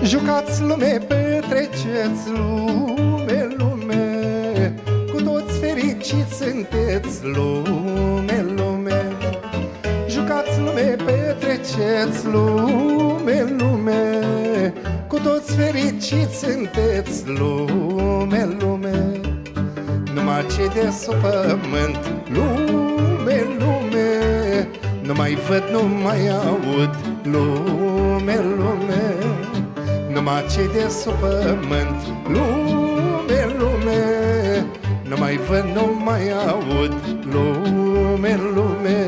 Jucați lume, petreceți lume, lume, cu toți fericiți sunteți lume, lume. Jucați lume, petreceți lume, lume, cu toți fericiți sunteți lume, lume. Numai cei de sub pământ, lume, lume, nu mai văd, nu mai aud, lume, lume. Numai cei de sub pământ, lume, lume, nu mai văd, nu mai aud, lume, lume.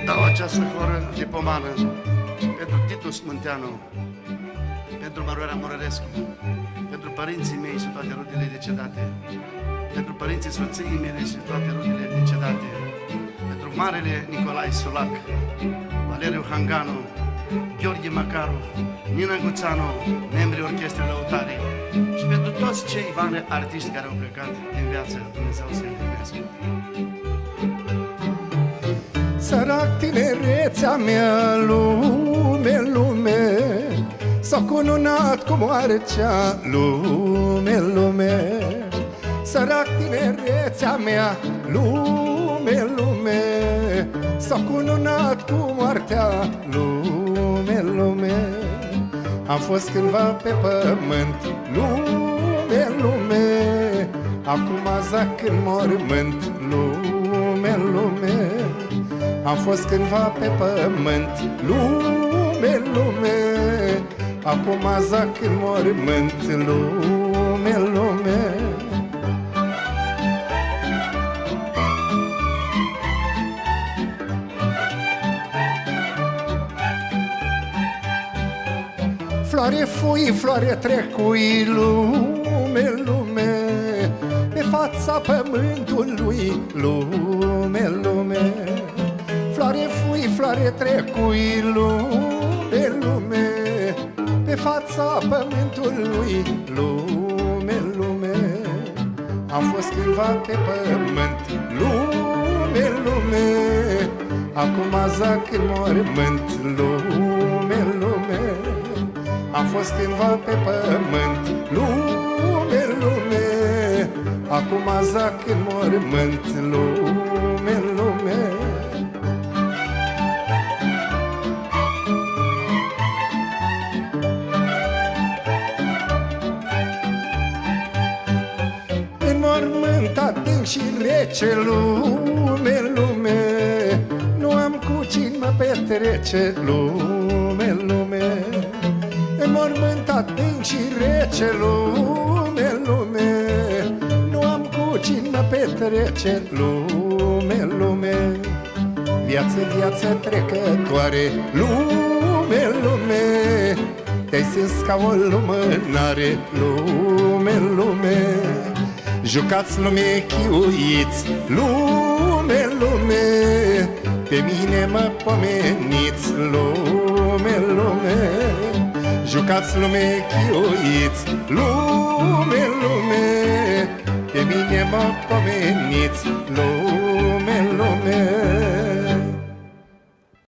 Dau această horă de pomană pentru Titus Munteanu, pentru Maroara Morărescu, pentru părinții mei și toate rudele decedate, pentru părinții soției mele și toate rudele decedate, pentru Marele Nicolae Sulac, Valeriu Hanganu, Gheorghe Macaru, Nina Guțanu, membrii orchestrei Lăutare, și pentru toți cei bani artiști care au plecat din viață, Dumnezeu să-i primească. Sărac tinerețea mea, lume, lume, s-a cununat cu moartea, lume, lume. Sărac tinerețea mea, lume, lume, s-a cununat cu moartea, lume, lume. Am fost cândva pe pământ, lume, lume, acum zac în mormânt, lume, lume. Am fost cândva pe pământ, lume, lume, acum zac în mormânt, lume, lume. Floare fui, floare trecui, lume, lume, pe fața pământului, lume, lume. Floare fui, floare trecui, lume, lume, pe fața pământului, lume, lume. Am fost cândva pe pământ, lume, lume, acum zac în mormânt, lume, lume. Am fost cândva pe pământ, lume, lume, acum zac în mormânt, lume, lume. Înmormântat adânc și rece, lume, lume, nu am cu cine mă petrece, lume, lume. Înmormântat adânc și rece, lume, lume, nu am cu cine mă petrece, lume, lume. Viață, viață trecătoare, lume, lume, te-ai sins ca o lumânare, lume, lume. Jucați lume, chiuiți, lume, lume, pe mine mă pomeniți, lume, lume. Jucați lume, chiuiți, lume, lume, pe mine mă pomeniți, lume, lume.